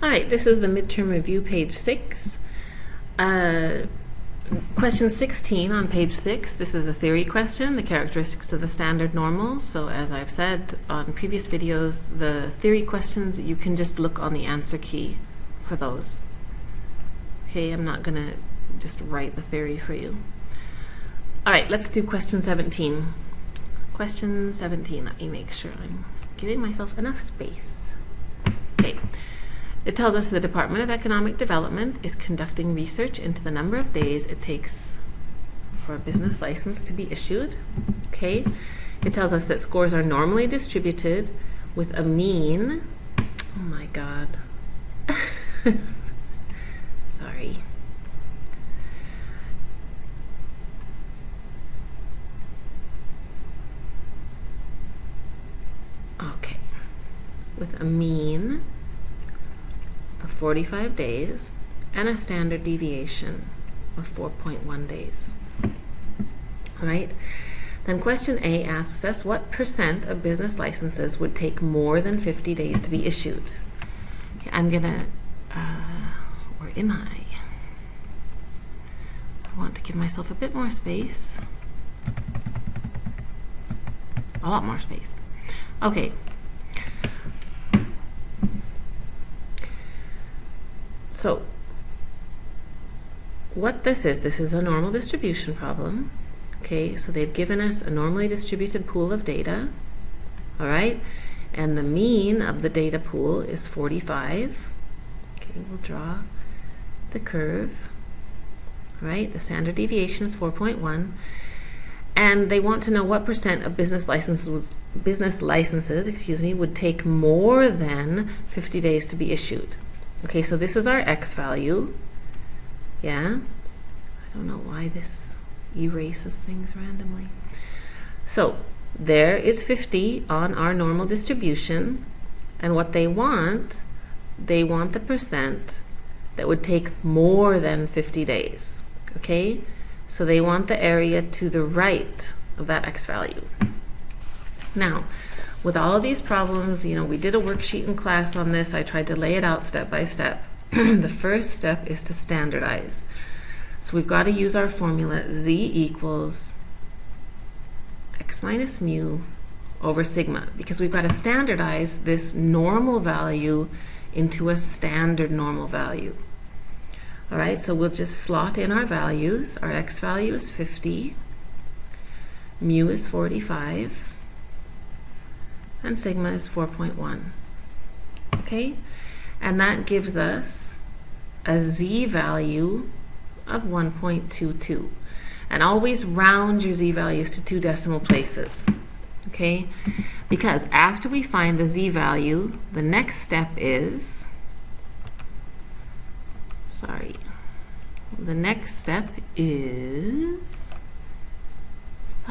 All right, this is the midterm review, page 6. Question 16 on page 6. This is a theory question, the characteristics of the standard normal. So as I've said on previous videos, the theory questions, you can just look on the answer key for those. Okay, I'm not going to just write the theory for you. All right, let's do question 17. Question 17, let me make sure I'm giving myself enough space. Okay. It tells us the Department of Economic Development is conducting research into the number of days it takes for a business license to be issued. Okay. It tells us that scores are normally distributed with a mean. Oh my God. Sorry. Okay. With a mean of 45 days and a standard deviation of 4.1 days. All right. Then question A asks us what percent of business licenses would take more than 50 days to be issued. Okay, I'm gonna, where am I? I want to give myself a bit more space. A lot more space. Okay. So what this is a normal distribution problem. Okay, so they've given us a normally distributed pool of data. All right, and the mean of the data pool is 45. Okay, we'll draw the curve. All right, the standard deviation is 4.1. And they want to know what percent of business licenses would take more than 50 days to be issued. Okay, so this is our x value. Yeah, I don't know why this erases things randomly. So there is 50 on our normal distribution, and what they want the percent that would take more than 50 days. Okay, so they want the area to the right of that x value. Now, with all of these problems, we did a worksheet in class on this. I tried to lay it out step by step. The first step is to standardize. So we've got to use our formula z equals x minus mu over sigma, because we've got to standardize this normal value into a standard normal value. All right, so we'll just slot in our values. Our x value is 50, mu is 45, and sigma is 4.1. Okay, and that gives us a z value of 1.22. And always round your z values to 2 decimal places. Okay, because after we find the z value, the next step is, thought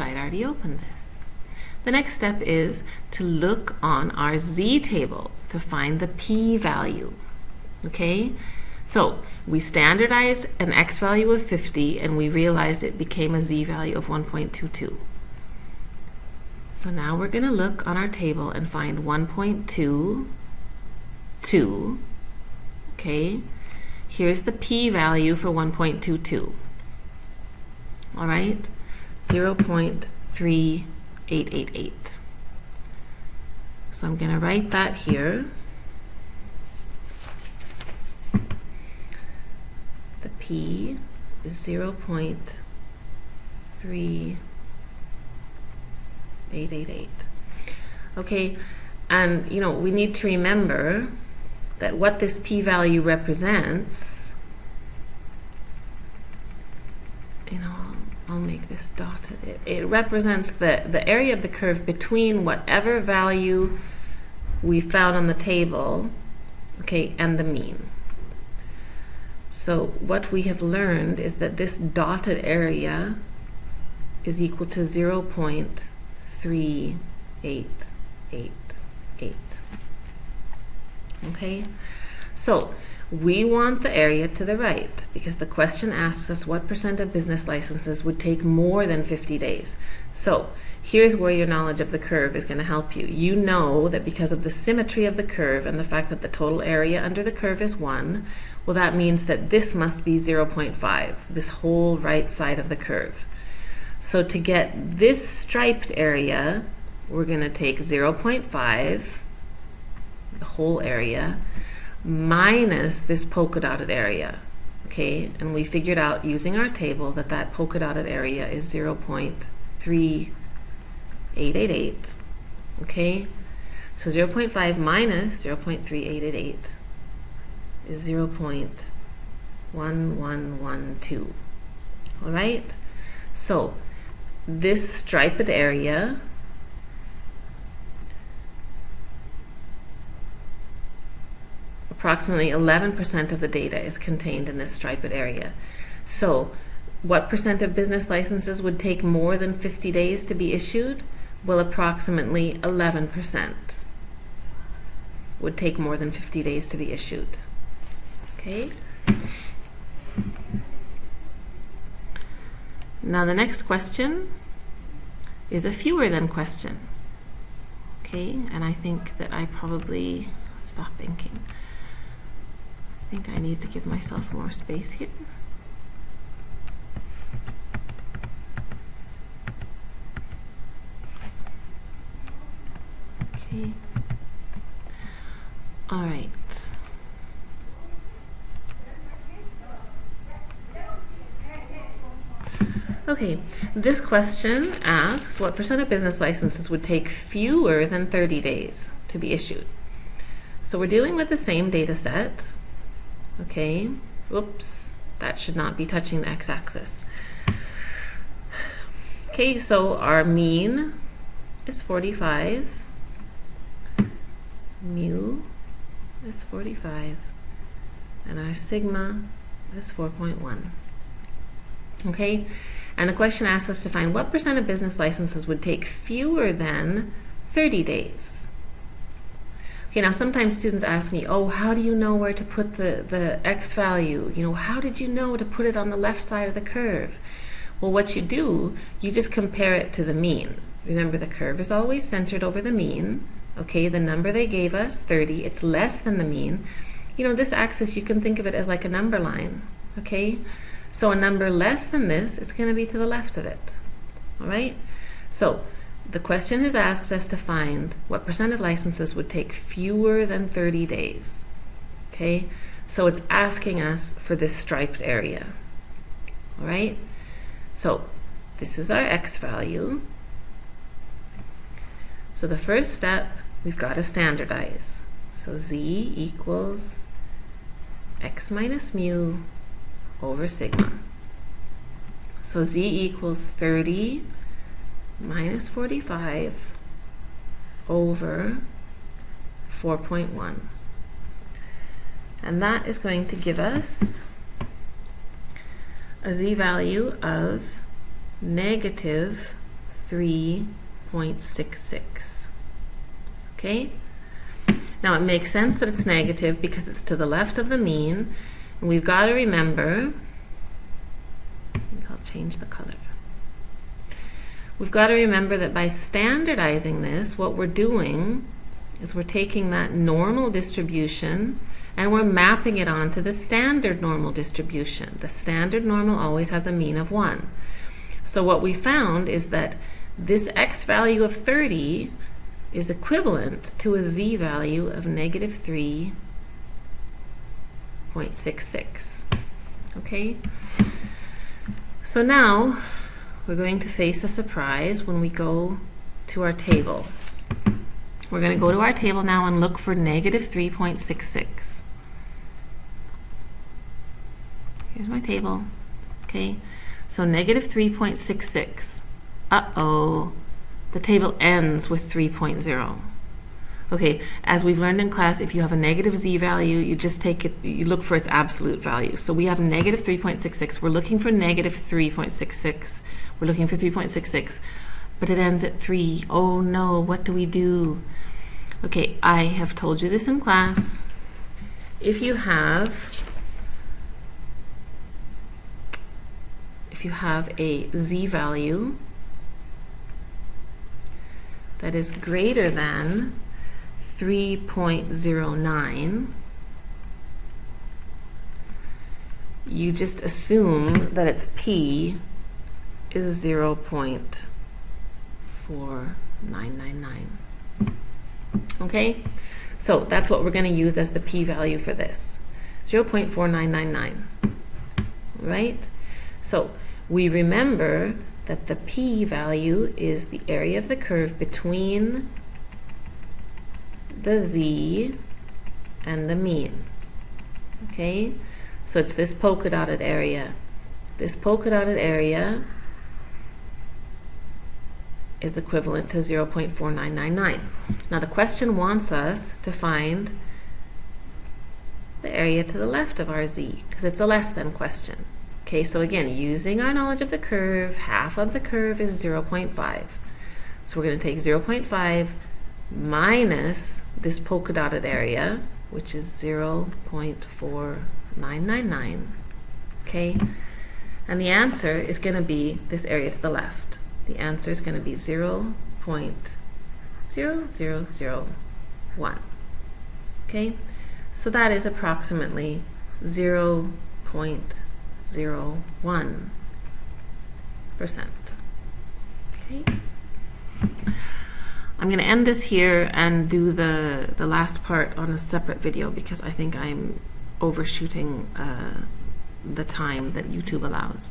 I'd already opened this. The next step is to look on our z table to find the p value. Okay, so we standardized an x value of 50 and we realized it became a z value of 1.22. So now we're going to look on our table and find 1.22. Okay, here's the p value for 1.22. All right, 0.3888. So I'm going to write that here. The p is 0.3888. Okay, and we need to remember that what this p value represents, I'll make this dotted. It represents the area of the curve between whatever value we found on the table, okay, and the mean. So what we have learned is that this dotted area is equal to 0.3888. Okay, So we want the area to the right because the question asks us what percent of business licenses would take more than 50 days. So here's where your knowledge of the curve is going to help you. You know that because of the symmetry of the curve and the fact that the total area under the curve is 1, well, that means that this must be 0.5, this whole right side of the curve. So to get this striped area, we're going to take 0.5, the whole area, minus this polka dotted area. Okay, and we figured out using our table that that polka dotted area is 0.3888. Okay, so 0.5 minus 0.3888 is 0.1112. All right, so this striped area approximately 11% of the data is contained in this striped area. So what percent of business licenses would take more than 50 days to be issued? Well, approximately 11% would take more than 50 days to be issued. Okay? Now the next question is a fewer than question. Okay, and I think that I probably stop inking. I think I need to give myself more space here. Okay. All right. Okay, this question asks what percent of business licenses would take fewer than 30 days to be issued. So we're dealing with the same data set. Okay, whoops, that should not be touching the x-axis. Okay, so our mean is 45, mu is 45, and our sigma is 4.1. Okay, and the question asks us to find what percent of business licenses would take fewer than 30 days. Okay, now sometimes students ask me, oh, how do you know where to put the x value? You know, how did you know to put it on the left side of the curve? Well, what you do, you just compare it to the mean. Remember, the curve is always centered over the mean. Okay, the number they gave us, 30, it's less than the mean. You know, this axis, you can think of it as like a number line. Okay, so a number less than this, it's going to be to the left of it. All right, so the question has asked us to find what percent of licenses would take fewer than 30 days. Okay, so it's asking us for this striped area. All right, so this is our x value. So the first step, we've got to standardize. So z equals x minus mu over sigma. So z equals 30 minus 45 over 4.1. And that is going to give us a z value of negative 3.66. Okay? Now it makes sense that it's negative because it's to the left of the mean. And we've got to remember, I think I'll change the color. We've got to remember that by standardizing this, what we're doing is we're taking that normal distribution and we're mapping it onto the standard normal distribution. The standard normal always has a mean of 1. So what we found is that this x value of 30 is equivalent to a z value of negative 3.66. Okay? So now we're going to face a surprise when we go to our table. We're going to go to our table now and look for negative 3.66. Here's my table. Okay, so negative 3.66. Uh-oh, the table ends with 3.0. Okay, as we've learned in class, if you have a negative z value, you just take it, you look for its absolute value. So we have negative 3.66. We're looking for negative 3.66. We're looking for 3.66, but it ends at 3. Oh no, what do we do? Okay, I have told you this in class. if you have a z value that is greater than 3.09, you just assume that its p is 0.4999. Okay, so that's what we're going to use as the p-value for this, 0.4999, right? So we remember that the p-value is the area of the curve between the z and the mean. Okay, so it's this polka dotted area. This polka dotted area is equivalent to 0.4999. Now the question wants us to find the area to the left of our z, because it's a less than question. Okay, so again, using our knowledge of the curve, half of the curve is 0.5. So we're going to take 0.5 minus this polka dotted area, which is 0.4999. Okay, and the answer is going to be this area to the left. The answer is going to be 0.0001. Okay, so that is approximately 0.01%. Okay, I'm going to end this here and do the last part on a separate video because I think I'm overshooting the time that YouTube allows.